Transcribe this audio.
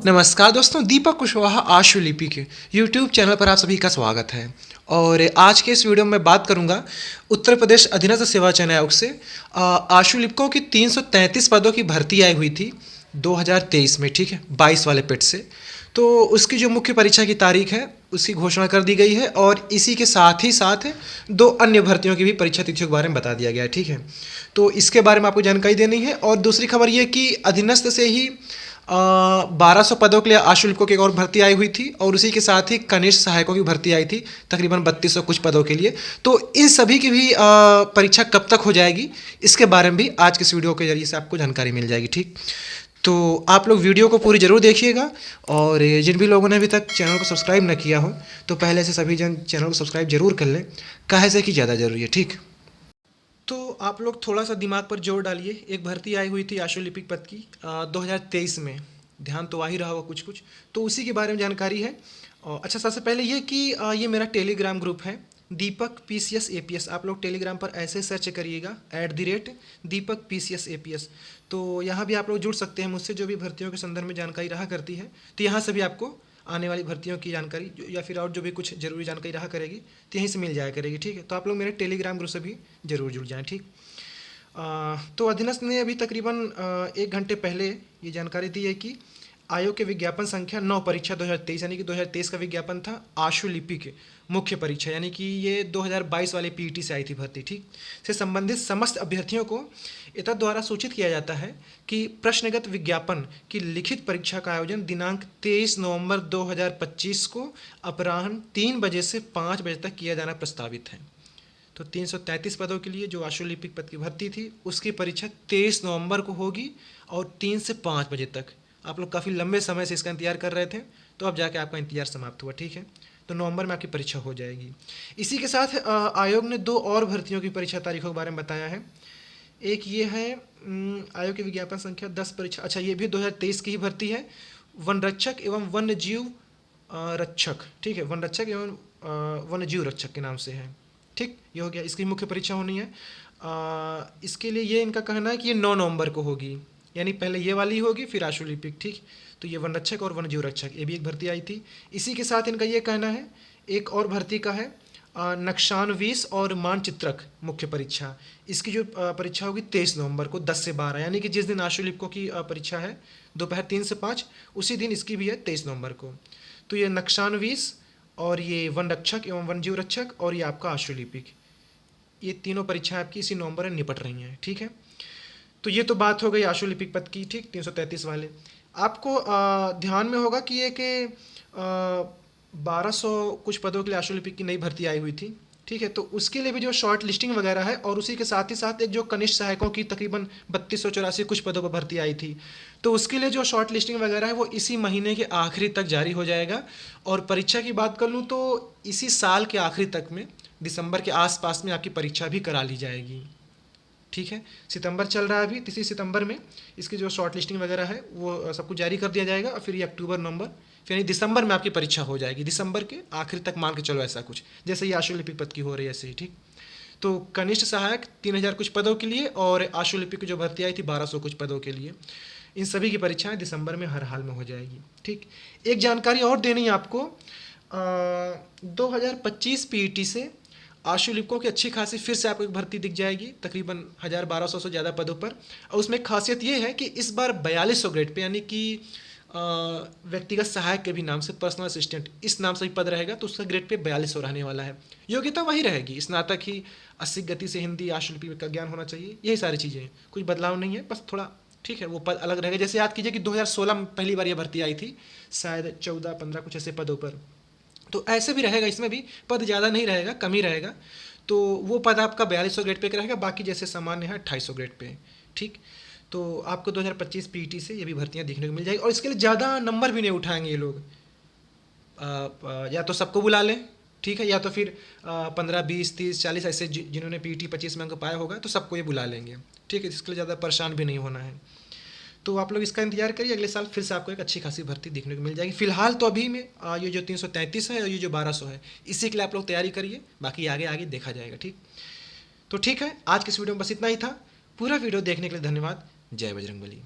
नमस्कार दोस्तों, दीपक कुशवाहा आशुलिपि के YouTube चैनल पर आप सभी का स्वागत है। और आज के इस वीडियो में बात करूंगा उत्तर प्रदेश अधीनस्थ सेवा चयन आयोग से आशुलिपिकों की 333 पदों की भर्ती आई हुई थी 2023 में, ठीक है, 22 वाले पेट से। तो उसकी जो मुख्य परीक्षा की तारीख है उसकी घोषणा कर दी गई है और इसी के साथ ही साथ दो अन्य भर्तियों की भी परीक्षा तिथियों के बारे में बता दिया गया है, ठीक है। तो इसके बारे में आपको जानकारी देनी है। और दूसरी खबर ये कि अधीनस्थ से ही 1200 पदों के लिए आशुलिपिकों की एक और भर्ती आई हुई थी और उसी के साथ ही कनिष्ठ सहायकों की भर्ती आई थी तकरीबन 3200 कुछ पदों के लिए। तो इन सभी की भी परीक्षा कब तक हो जाएगी इसके बारे में भी आज के इस वीडियो के जरिए से आपको जानकारी मिल जाएगी, ठीक। तो आप लोग वीडियो को पूरी ज़रूर देखिएगा और जिन भी लोगों ने अभी तक चैनल को सब्सक्राइब न किया हो तो पहले से सभी जन चैनल को सब्सक्राइब जरूर कर लें, काहे से कि ज़्यादा ज़रूरी है, ठीक। तो आप लोग थोड़ा सा दिमाग पर जोर डालिए। एक भर्ती आई हुई थी आशुलिपिक पद की 2023 में, ध्यान तो आ ही रहा होगा कुछ कुछ, तो उसी के बारे में जानकारी है। अच्छा, सबसे पहले ये कि ये मेरा टेलीग्राम ग्रुप है दीपक PCS APS। आप लोग टेलीग्राम पर ऐसे सर्च करिएगा @दीपक PCS APS। तो यहाँ भी आप लोग जुड़ सकते हैं मुझसे, जो भी भर्तियों के संदर्भ में जानकारी रहा करती है तो यहाँ से भी आपको आने वाली भर्तियों की जानकारी या फिर और जो भी कुछ जरूरी जानकारी रहा करेगी तो यहीं से मिल जाया करेगी, ठीक है। तो आप लोग मेरे टेलीग्राम ग्रुप से भी जरूर जुड़ जाएं, ठीक। तो अधीनस्थ ने अभी तकरीबन 1 घंटे पहले ये जानकारी दी है कि आयोग के विज्ञापन संख्या 9 परीक्षा 2023, यानी कि 2023 का विज्ञापन था आशुलिपि के मुख्य परीक्षा, यानी कि ये 2022 वाले PET से आई थी भर्ती, ठीक, से संबंधित समस्त अभ्यर्थियों को इतर द्वारा सूचित किया जाता है कि प्रश्नगत विज्ञापन की लिखित परीक्षा का आयोजन दिनांक 23 नवंबर 2025 को अपराह्न 3 बजे से 5 बजे तक किया जाना प्रस्तावित है। तो 333 पदों के लिए जो आशुलिपिक पद की भर्ती थी उसकी परीक्षा 23 नवंबर को होगी और 3 से 5 बजे तक। आप लोग काफ़ी लंबे समय से इसका इंतजार कर रहे थे, तो अब जाके आपका इंतजार समाप्त हुआ, ठीक है। तो नवंबर में आपकी परीक्षा हो जाएगी। इसी के साथ आयोग ने 2 और भर्तियों की परीक्षा तारीखों के बारे में बताया है। एक ये है आयोग की विज्ञापन संख्या 10 परीक्षा, अच्छा ये भी 2023 की ही भर्ती है, वन रक्षक एवं वन्य जीव रक्षक, ठीक है, वन रक्षक एवं वन्य जीव रक्षक के नाम से है, ठीक। ये हो गया, इसकी मुख्य परीक्षा होनी है। इसके लिए ये इनका कहना है कि ये 9 नवंबर को होगी, यानी पहले ये वाली होगी फिर आशुलिपिक, ठीक। तो ये वन रक्षक और वन्य जीव रक्षक, ये भी एक भर्ती आई थी। इसी के साथ इनका ये कहना है एक और भर्ती का है नक्शानवीस और मानचित्रक मुख्य परीक्षा। इसकी जो परीक्षा होगी 23 नवंबर को 10 से 12, यानी कि जिस दिन आशुलिपिकों की परीक्षा है दोपहर 3 से 5, उसी दिन इसकी भी है 23 नवंबर को। तो ये नक्शानवीस और ये वन रक्षक एवं वन जीव रक्षक और ये आपका आशुलिपिक, ये तीनों परीक्षाएं आपकी इसी नवंबर में निपट रही हैं, ठीक है। तो ये तो बात हो गई आशुलिपिक पद की, ठीक, 333 वाले। आपको ध्यान में होगा कि ये कि 1200 कुछ पदों के लिए आशुलिपिक की नई भर्ती आई हुई थी, ठीक है। तो उसके लिए भी जो शॉर्ट लिस्टिंग वगैरह है और उसी के साथ ही साथ एक जो कनिष्ठ सहायकों की तकरीबन 3284 कुछ पदों पर भर्ती आई थी, तो उसके लिए जो शॉर्ट लिस्टिंग वगैरह है वो इसी महीने के आखिरी तक जारी हो जाएगा। और परीक्षा की बात कर लूँ तो इसी साल के आखिरी तक में, दिसंबर के आसपास में आपकी परीक्षा भी करा ली जाएगी, ठीक है। सितंबर चल रहा है अभी, 3 सितंबर में इसकी जो शॉर्ट लिस्टिंग वगैरह है वो सब कुछ जारी कर दिया जाएगा और फिर ये अक्टूबर नवंबर फिर यानी दिसंबर में आपकी परीक्षा हो जाएगी, दिसंबर के आखिर तक मान के चलो, ऐसा कुछ जैसे ये आशुलिपिक पद की हो रही है ऐसे ही, ठीक। तो कनिष्ठ सहायक 3000 कुछ पदों के लिए और आशुलिपिक की जो भर्ती आई थी 1200 कुछ पदों के लिए, इन सभी की परीक्षाएं दिसंबर में हर हाल में हो जाएगी, ठीक। एक जानकारी और देनी है आपको, 2025 PET से आशुलिपिकों की अच्छी खासी फिर से आपको एक भर्ती दिख जाएगी तकरीबन 1200 से ज़्यादा पदों पर। और उसमें खासियत ये है कि इस बार 4200 ग्रेड पे, यानी कि व्यक्तिगत सहायक के भी नाम से, पर्सनल असिस्टेंट इस नाम से भी पद रहेगा, तो उसका ग्रेड पे 4200 रहने वाला है। योग्यता वही रहेगी, स्नातक ही, 80 गति से हिंदी, आशुलिपि का ज्ञान होना चाहिए, यही सारी चीज़ें हैं, कुछ बदलाव नहीं है, बस थोड़ा, ठीक है, वो पद अलग रहेगा। जैसे याद कीजिए कि 2016 में पहली बार ये भर्ती आई थी, शायद 14-15 कुछ ऐसे पदों पर, तो ऐसे भी रहेगा, इसमें भी पद ज़्यादा नहीं रहेगा, कम ही रहेगा। तो वो पद आपका 4200 ग्रेड पे रहेगा, बाकी जैसे सामान्य है 2800 ग्रेड पे, ठीक। तो आपको 2025 PET से ये भी भर्तियां देखने को मिल जाएगी और इसके लिए ज़्यादा नंबर भी नहीं उठाएंगे ये लोग। या तो सबको बुला लें, ठीक है, या तो फिर 15, 20, 30, 40 ऐसे जिन्होंने PET 25 में अंक पाया होगा तो सबको ये बुला लेंगे, ठीक है। इसके लिए ज़्यादा परेशान भी नहीं होना है। तो आप लोग इसका इंतजार करिए, अगले साल फिर से आपको एक अच्छी खासी भर्ती देखने को मिल जाएगी। फिलहाल तो अभी में ये जो 333 है और ये जो 1200 है, इसी के लिए आप लोग तैयारी करिए, बाकी आगे आगे देखा जाएगा, ठीक। तो ठीक है, आज के इस वीडियो में बस इतना ही था। पूरा वीडियो देखने के लिए धन्यवाद। जय बजरंगबली।